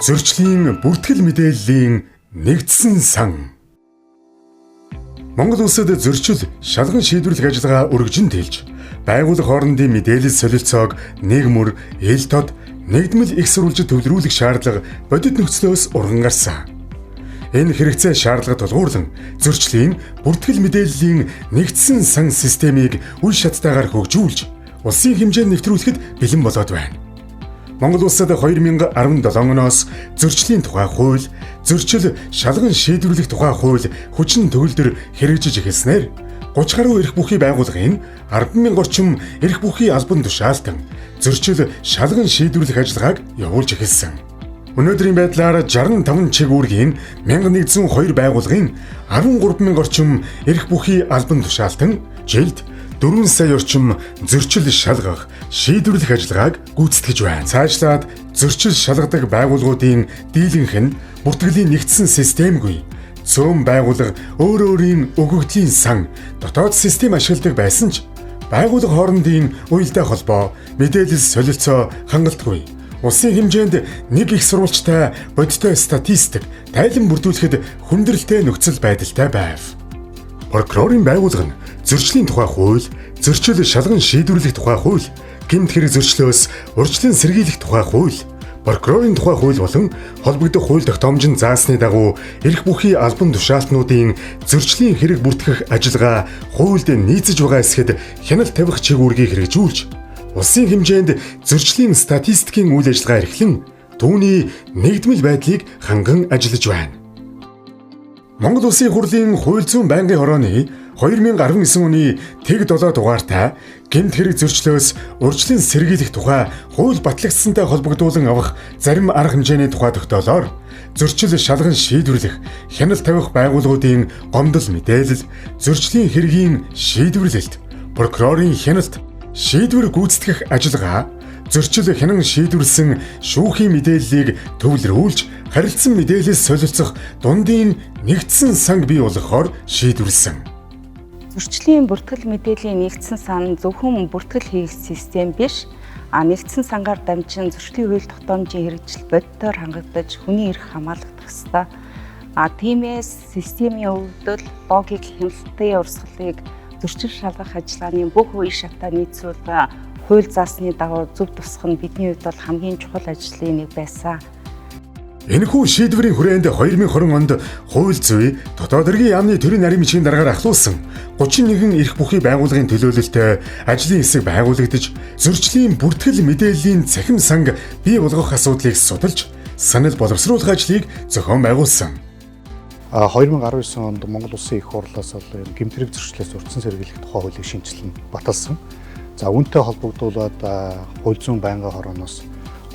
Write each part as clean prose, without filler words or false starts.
Зөрчлийн бүртгэл мэдээллийн нэгдсэн сан. Монгол улсад зөрчил шалган шийдвэрлэх ажиллагаа өргөжин тэлж, байгууллага хоорондын мэдээлэл солилцоог нийгмөр, ил тод, нэгдмэл их сурвалжид төвлөрүүлэх шаардлага бодит нөхцлөөс урган гарсан. Энэ хэрэгцээ шаардлага тулгуурлан зөрчлийн бүртгэл мэдээллийн нэгдсэн сан системийг үе шаттайгаар хөгжүүлж, улсын хэмжээнд нэвтрүүлэхэд бэлэн болоод байна. Монгол улсад 2017 оноос зөрчлийн тухай хууль, зөрчил шалган шийдвэрлэх тухай хууль хүчин төгөлдөр хэрэгжиж эхэлснээр 30 гаруй эрх бүхий байгууллагын 10,000 орчим эрх бүхий албан тушаалтан зөрчил шалган шийдвэрлэх ажиллагааг явуулж эхэлсэн. Өнөөдрийн байдлаар 65 чиг үүргийн 1102 байгууллагын 13,000 орчим эрх бүхий албан тушаалтан жилд 4 сая орчим зөрчил шалгах, шийдвэрлэх ажиллагааг гүйцэтгэж байна. Цаашлаад зөрчил шалгадаг байгууллагуудын дийлэнх нь бүртгэлийн нэгдсэн системгүй цөөн байгууллага өөр өөрийн өгөгдлийн сан дотоод систем ашигладаг байсан ч байгууллага хоорондын уялдаа холбоо, мэдээлэл солилцоо хангалтгүй. Улсын хэмжээнд нэг их сурвалжтай бодиттой статистик тайлан бүрдүүлэхэд хүндрэлтэй нөхцөл байдалтай байв. Прокурорын байгууллага нь зөрчлийн тухай хууль, зөрчил шалган шийдвэрлэх тухай хууль, гэмт хэрэг зөрчлөөс урьдчилан сэргийлэх тухай хууль, прокурорын тухай хууль болон холбогдох хууль тогтоомжинд заасны дагуу эрх бүхий албан тушаалтнуудын зөрчлийн хэрэг бүртгэх ажиллагаа хуульд нийцэж байгаа эсэхэд хяналт тавих чиг үүргийг хэрэгжүүлж, улсын хэмжээнд зөрчлийн статистикийн үйл ажиллагаа эрхлэн түүний нэгдмэл байдлыг ханган ажиллаж байна. Монгол Улсын хурлын хууль зүйн байнгын хорооны 2019 оны тэг 7 дугаартай гэмт хэрэг зөрчлөөс урьдчилан сэргийлэх тухай хууль батлагдсантай холбогдуулан авах зарим арга хэмжээний тухай тогтоолоор зөрчил шалган шийдвэрлэх, хяналт тавих байгууллагуудын гомдол мэдээлэл, зөрчлийн хэргийн шийдвэрлэлт, прокурорын хяналт, шийдвэр гүйцэтгэх ажиллагаа, зөрчил хянан шийдвэрлсэн шүүхийн мэдээллийг төвлөрүүлж, харилцан мэдээлэл солилцох дундын нэгдсэн санг бий болгохоор шийдвэрлсэн. Зөрчлийн бүртгэл мэдээллийн нэгдсэн сан зөвхөн бүртгэл хийх систем биш, нэгдсэн сангаар дамжин зөрчлийн хууль тогтоомжийн хэрэгжил бодитоор хангагдаж хүний эрх хамгаалагдах ёстой. Тиймээс системийн өвдөл, логик, хяналтын урсгалыг зөрчил шалгах ажиллагааны бүх үе шатаа нийцүүлэх хууль заасны дагуу зөв тусах нь бидний хувьд бол хамгийн чухал ажлын нэг байсан. Энэхүү шийдвэрийн хүрээнд 2020 онд хууль зүй, дотоод эргийн яамны төрийн нарийн бичгийн дараагаар ахлуулсан 31 эрх бүхий байгууллагын төлөөлөлтөй ажлын хэсэг байгуулагдаж, зөрчлийн бүртгэл мэдээллийн цахим санг бий болгох асуудлыг судалж, санал боловсруулах ажлыг зохион байгуулсан. 2019 онд Монгол Улсын их хурлаас гэмт хэрэг зөрчлөөс урьдчилан сэргийлэх тухай хуулийг шинжилэн баталсан. За үүнтэй холбогдуулаад хууль зүйн байнгын хорооноос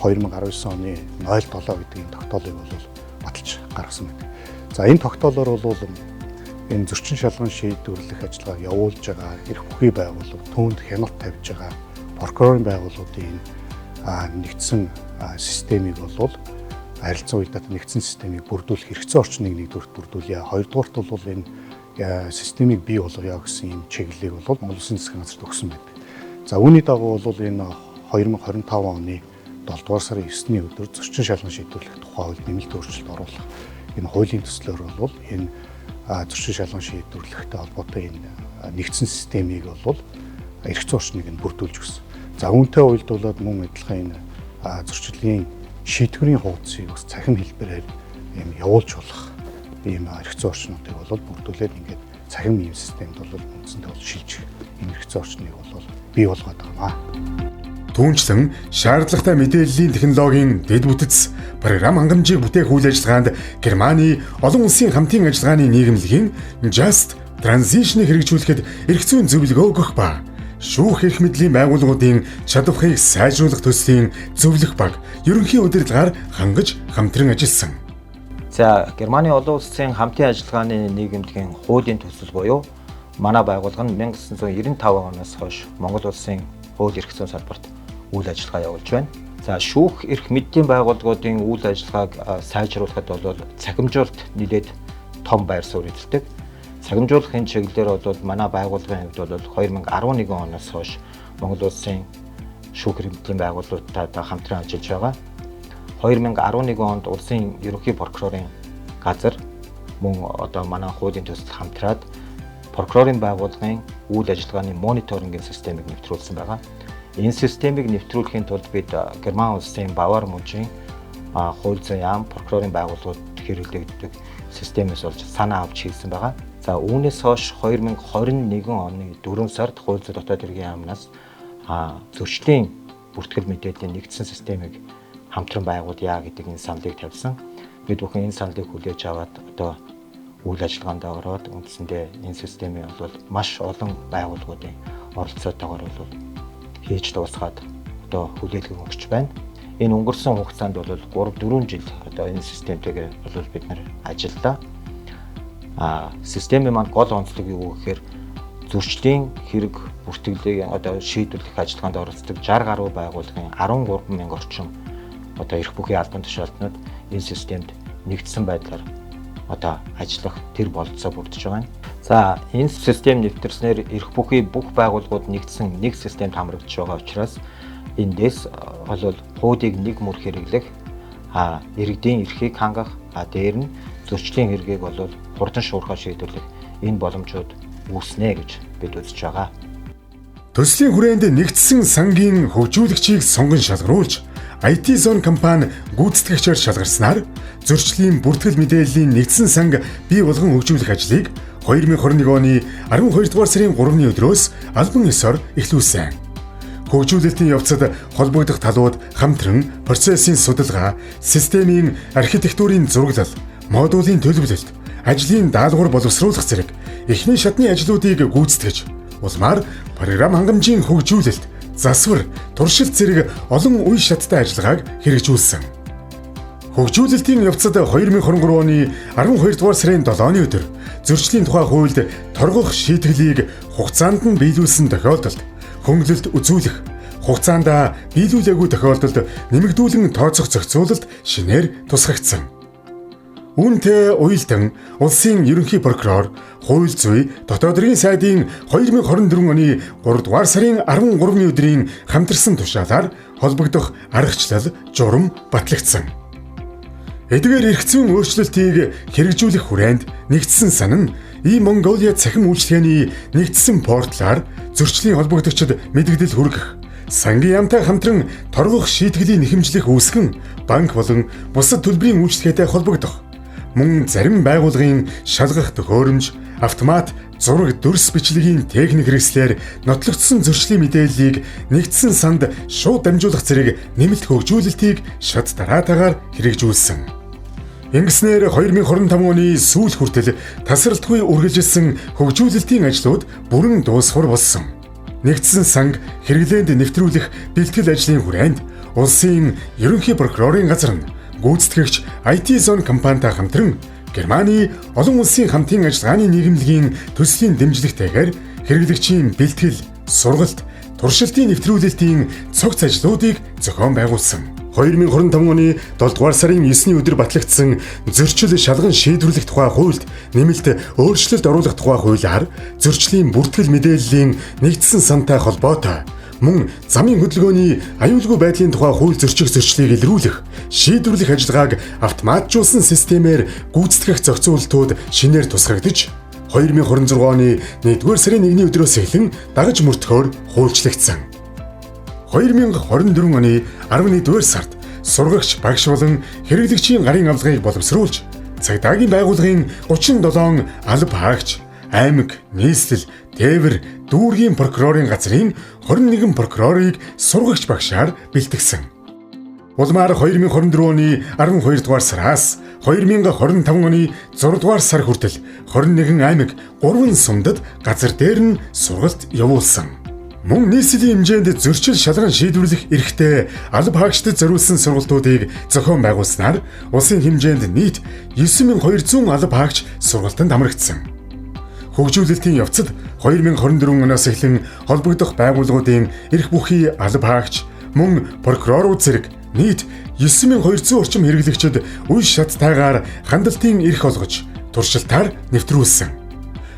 2019 оны 07 гэдэг энэ тогтоолыг бол баталж гаргасан байна. За энэ тогтоолоор бол энэ зөрчин шалган шийдвэрлэх ажиллагааг явуулж байгаа эрх бүхий байгууллага, түүнд хяналт тавьж байгаа прокурорын байгууллагуудын нэгдсэн системийг бол харилцан уялдаатай нэгдсэн системийг бүрдүүлэх хэрэгцээ орчныг нэгдүгürt бүрдүүлье. Хоёрдугаарт бол энэ системийг бий болгоё гэсэн юм чиглэлийг бол Монгол Улсын засгийн газарт өгсөн байна. За үүний дагуу бол энэ 2025 оны 7 дугаар сарын 9-ний өдөр зөрчин шалган шийдвэрлэх тухай хууль нэмэлт өөрчлөлт оруулах энэ хуулийн төслөөр бол энэ зөрчин шалган шийдвэрлэхтэй холбоотой энэ нэгдсэн системийг бол эрх зүйн орчныг нь бүрдүүлж өгсөн. За үүнтэй уялдуулаад мөн адилхан энэ зөрчлийн шийдвэрийн хуудсыг бас цахим хэлбэрээр юм явуулж болох ийм эрх зүйн орчнуудыг бол бүрдүүлээд ингээд цахим ийм системд бол үндсэндээ бол шилжих энэ эрх зүйн орчныг бол бий болгоод байгаа юм. Түүнчлэн шаардлагатай мэдээллийн технологийн дэд бүтц програм хангамжийг бүтээх үйл ажиллагаанд Германы олон улсын хамтын ажиллагааны нийгэмлэгийн Just Transition-ыг хэрэгжүүлэхэд эрх зүйн зөвлөгөө өгөх ба шүүх эрх мэдлийн байгууллагуудын чадварыг сайжруулах төслийн зөвлөх баг ерөнхий удирдлагаар хангаж хамтран ажилласан. За Германы олон улсын хамтын ажиллагааны нийгэмлэгийн хуулийн төсөл буюу манай байгууллага нь 1995 оноос хойш Монгол улсын хууль эрх зүйн салбарт үйл ажиллагаа явуулж байна. За шүүх эрх мэдлийн байгууллагуудын үйл ажиллагааг сайжруулахад бол цахимжуулалт нэлээд том байр суурь эзэлдэг. Цахимжуулахын чиглэлээр бол манай байгууллагын хувьд бол 2011 оноос хойш Монгол улсын шүүх эрх мэдлийн байгууллагуудтай хамтран ажиллаж байгаа. 2011 онд улсын ерөнхий прокурорын газар мөн одоо манай хуулийн төсөл хамтраад прокурорын байгууллагын үйл ажиллагааны мониторингийн системийг нэвтрүүлсэн байгаа. Энэ системийг нэвтрүүлэхийн тулд бид Герман улсын Бавар мужийн хууль зүйн яам прокурорын байгууллагууд хэрэглэгддэг системээс олж санаа авч хийсэн байгаа. За үүнээс хойш 2021 оны 4 сард хууль зүйн дотоод хэргийн яамнаас зөрчлийн бүртгэл мэдээллийн нэгдсэн системийг хамтран байгуулъя гэдэг энэ саналыг тавьсан. Бид бүхэн энэ саналыг хүлээж аваад одоо үйл ажиллагаанд ороод үндсэндээ энэ системийг бол маш олон байгууллагуудын оролцоотойгоор бол хийж дуусгаад одоо хүлээлгэн өгч байна. Энэ өнгөрсөн хугацаанд бол 3-4 жил одоо энэ системтэйгээр бол бид нэр ажиллаа. Системийн маань гол онцлог юу гэхээр зөрчлийн хэрэг бүртгэлийг одоо шийдвэрлэх ажиллагаанд оролцдог 60 гаруй байгууллагын 13,000 орчим одоо эрх бүхий албан тушаалтнууд энэ системд нэгдсэн байдлаар одоо ажиллах тэр болцоо бүрдэж байгаа юм. За энэ систем нэвтэрснээр эрх бүхий бүх байгууллагууд нэгдсэн нэг системд хамрагдж байгаа учраас эндээс бол хуудийг нэг мөр хэрэглэх, иргэдийн эрхийг хангах, дээр нь зөрчлийн хэргийг бол хурдан шуурхай шийдвэрлэх энэ боломжууд үүснэ гэж бид үзэж байгаа. Төслийн хүрээнд нэгдсэн сангийн хөгжүүлэгчийг сонгон шалгаруулж IT Zone компани гүйцэтгэгчээр шалгарснаар зөрчлийн бүртгэл мэдээллийн нэгдсэн санг бий болгон хөгжүүлэх ажлыг 2021 оны 12 дугаар сарын 3-ны өдрөөс албан ёсоор эхлүүлсэн. Хөгжүүлэлтийн явцад холбогдох талууд хамтран процессын судалгаа, системийн архитектурын зураглал, модулийн төлөвлөлт, ажлын даалгавар боловсруулах зэрэг эхний шатны ажлуудыг гүйцэтгэж, улмаар програм хангамжийн хөгжүүлэлт, засвар, туршилт зэрэг олон үе шаттай ажиллагааг хэрэгжүүлсэн. Хөгжүүлэлтийн явцад 2023 оны 12 дугаар сарын 7-ны өдөр зөрчлийн тухай хуульд торгох шийтгэлийг хугацаанд нь биелүүлсэн тохиолдолд хөнгөлөлт үзүүлэх, хугацаанд биелүүлээгүй тохиолдолд нэмэгдүүлэн тооцох зохицуулалт шинээр тусгагдсан. Үүнтэй уялдан улсын ерөнхий прокурор, хууль зүй, дотоод хэргийн сайдын 2024 оны 3 дугаар сарын 13-ны өдрийн хамтарсан тушаалаар холбогдох аргачлал, журам батлагдсан. Эдгээр эрх зүйн өөрчлөлтийг хэрэгжүүлэх хүрээнд нэгдсэн сан нь e-Mongolia цахим үйлчилгээний нэгдсэн портлаар зөрчлийн холбогдогчид мэдээлэл хүргэх, сангийн яамтай хамтран торгох шийтгэлийг нэхэмжлэх үүсгэн банк болон бусад төлбөрийн үйлчилгээтэй холбогдох, мөн зарим байгууллагын шалгах төхөөрөмж, автомат зураг дүрс бичлэгийн техник хэрэгслээр нотлогдсон зөрчлийн мэдээллийг нэгдсэн санд шууд дамжуулах зэрэг нэмэлт хөгжүүлэлтийг шат дараатаагаар хэрэгжүүлсэн. Ингэснээр 2025 оны сүүл хүртэл тасралтгүй үргэлжилсэн хөгжүүлэлтийн ажлууд бүрэн дуусгар болсон. Нэгдсэн санг хэрэглээнд нэвтрүүлэх бэлтгэл ажлын хүрээнд улсын ерөнхий прокурорын газар нь гүйцэтгэгч IT Zone компанитай хамтран Германы олон улсын хамтын ажиллагааны нийгэмлэгийн төслийн дэмжлэгтэйгээр хэрэглэгчийн бэлтгэл, сургалт, туршилтын нэвтрүүлэлтийн цогц ажлуудыг зохион байгуулсан. 2025 оны 7 дугаар сарын 9-ний өдөр батлагдсан зөрчил шалган шийдвэрлэх тухай хуульд нэмэлт өөрчлөлт оруулах тухай хуулиар зөрчлийн бүртгэл мэдээллийн нэгдсэн сантай холбоотой мөн замын хөдөлгөөний аюулгүй байдлын тухай хууль зөрчих зөрчлийг илрүүлэх, шийдвэрлэх ажиллагааг автоматжуулсан системээр гүйцэтгэх зохицуултууд шинээр тусгагдж 2026 оны 1-р сарын 1-ний өдрөөс эхлэн дагаж мөрдөхөөр хуульчлагдсан. 2024 оны 11-р сард сургагч, багш болон хэрэглэгчийн гарын авлагыг боловсруулж, цагдаагийн байгууллагын 37 алба хаагч, аймаг, нийслэл, тээвэр, дүүргийн прокурорын газрын 21 прокурорыг сургагч багшаар бэлтгэсэн. Улмаар 2024 оны 12 дугаар сараас 2025 оны 6 дугаар сар хүртэл 21 аймаг, 3 сумдад газар дээр нь сургалт явуулсан. Мөн нийслэлийн хэмжээнд зөрчил шалган шийдвэрлэх эрхтэй алба хаагчдад зориулсан сургалтуудыг зохион байгуулснаар улсын хэмжээнд нийт 9200 алба хаагч сургалтанд хамрагдсан. Хөгжүүлэлтийн явцад 2024 оноос эхлэн холбогдох байгууллагуудын эрх бүхий алба хаагч, мөн прокурорууд зэрэг нийт 9200 орчим хэрэглэгчид үе шаттайгаар хандлтын эрх олгож, туршилтаар нэвтрүүлсэн.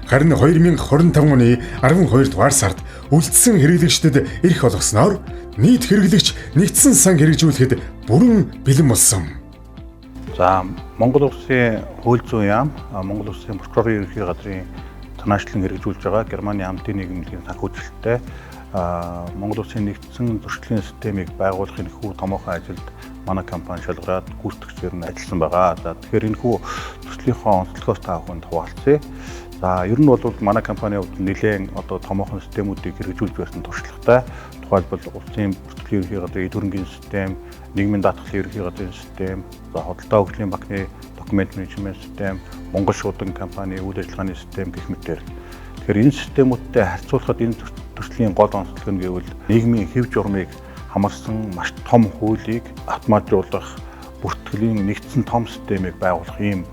Харин 2025 оны 12 дугаар сард үлдсэн хэрэглэгчдэд эрх олгосноор нийт хэрэглэгч нэгдсэн сан хэрэгжүүлэхэд бүрэн бэлэн болсон. За Монгол Улсын хууль зүйн яам, Монгол Улсын прокурорын ерөнхий газрын санаачлан хэрэгжүүлж байгаа Германы хамтын нийгмийн санхүүжилттэй Монгол Улсын нэгдсэн зөрчлийн системийг байгуулахын хүү томоохон ажилд манай компани шалгараад гүйцэтгэгчээр нь ажилласан байгаа. За тэгэхээр энэ хүү зөрчлийнхөө онцлогоос та бүхэнд хуваалцъя. За ер нь бол манай компанийн хувьд нэлээд томоохон системүүдийг хэрэгжүүлж байсан туршлагатай. Тухайлбал улсын бүртгэлийн ерөнхий газрын төрөнгийн систем, нийгмийн даатгалын ерөнхий газрын систем, за хөдөлთა хөгжлийн банкны документ менежмент систем, Монгол шуудан компани үйл ажиллагааны систем гэх мэтээр. Тэгэхээр энэ системүүдтэй харьцуулахад энэ төрлийн гол онцлог нь гэвэл нийгмийн хэв журмыг хамарсан маш том хуулийг автоматжуулах, бүртгэлийн нэгдсэн том системийг байгуулах ийм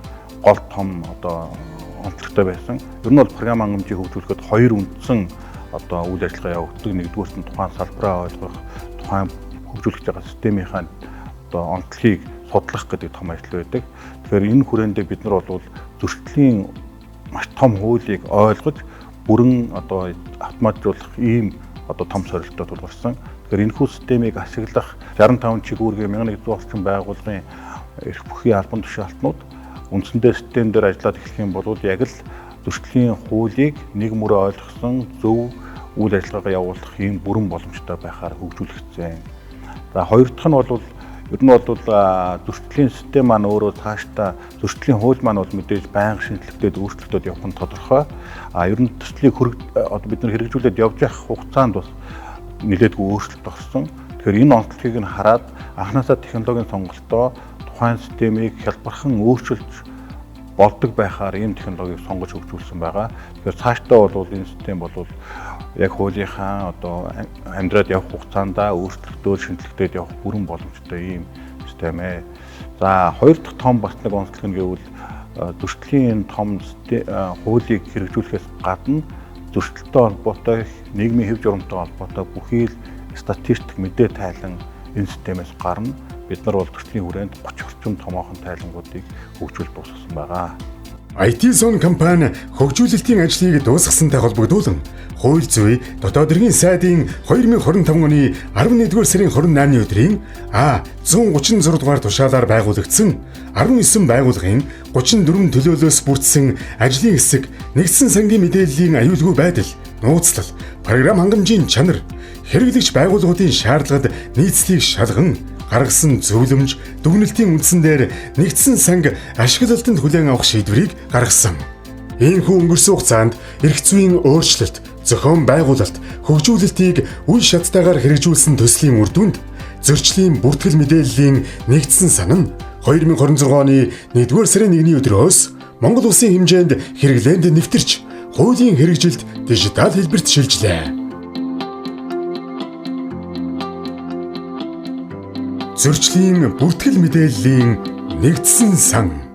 гол том онцлогтой байсан. Ер нь бол програм хангамжийг хөгжүүлэхэд хоёр үндсэн үйл ажиллагаа явагддаг. Нэгдүгээрт нь тухайн салбараа ойлгох, тухайн хөгжүүлж байгаа системийнхаа онцлогийг судлах гэдэг том ажил байдаг. Тэгэхээр энэ хүрээндээ бид нар бол зөрчлийн маш том хуулийг ойлгож бүрэн автоматжуулах ийм том сорилттой тулгарсан. Тэгэхээр энэ хүү системийг ашиглах 65 чигүүргийн 1100 орчим байгууллагын эрх бүхий албан тушаалтнууд үндсэндээ систем дээр ажиллаад эхлэх юм бол яг л зөрчлийн хуулийг нэг мөрөө ойлгосон зөв үйл ажиллагаа явуулах ийм бүрэн боломжтой байхаар хөгжүүлэгдсэн. За хоёр дахь нь бол ер нь бол зөрчлийн систем маань өөрөө цаашдаа зөрчлийн хууль маань бол мэдээж байнга шинжлэхдээ өөрчлөлтөд явах нь тодорхой. Ер нь зөрчлийг бид нар хэрэгжүүлээд явж явах хугацаанд бас нэлээдгүй өөрчлөлт орсон. Тэгэхээр энэ онцлогийг нь хараад анхнаасаа технологийн сонголтоо тухайн системийг хялбархан өөрчилж болдог байхаар ийм технологиг сонгож хөгжүүлсэн байгаа. Тэгэхээр цаашдаа бол энэ систем бол яг хуулийнхаа амьдраад явах хугацаанд өөрчлөлтөөр шинжлэхдээ явах бүрэн боломжтой ийм систем ээ. За хоёр дахь том бас нэг онцлог нь гэвэл зөрчлийн том хуулийг хэрэгжүүлэхээс гадна зөрчилтэй холбоотой нийгмийн хэв журамтай холбоотой бүхий л статистик мэдээ тайлан энэ системээс гарна. Бид нар бол зөрчлийн хүрээнд 30 орчим томоохон тайлангуудыг хөгжүүлж дуусгасан байгаа. IT-Zone компани хөгжүүлэлтийн ажлыг дуусгасантай холбогдуулан хууль зүй дотоод иргэн сайдын 2025 оны 11-р сарын 28-ны өдрийн 136 дугаар тушаалаар байгуулагдсан 19 байгууллагын 34 төлөөлөөс бүрдсэн ажлын хэсэг нэгдсэн сангийн мэдээллийн аюулгүй байдал, нууцлал, програм хангамжийн чанар, хэрэглэгч байгууллагуудын шаардлагад нийцлийг шалган гаргасан зөвлөмж, дүгнэлтийн үндсэн дээр нэгдсэн санг ашиглалтанд хүлээн авах шийдвэрийг гаргасан. Иймэрхүү өнгөрсөн хугацаанд эрх зүйн өөрчлөлт, зохион байгуулалт, хөгжүүлэлтийг үе шаттайгаар хэрэгжүүлсэн төслийн үр дүнд зөрчлийн бүртгэл мэдээллийн нэгдсэн сан нь 2026 оны 1-р сарын 1-ний өдрөөс Монгол Улсын хэмжээнд хэрэглээнд нэвтэрч хуулийн хэрэгжилт дижитал хэлбэрт шилжлээ. Зөрчлийн бүртгэл мэдээллийн нэгдсэн сан.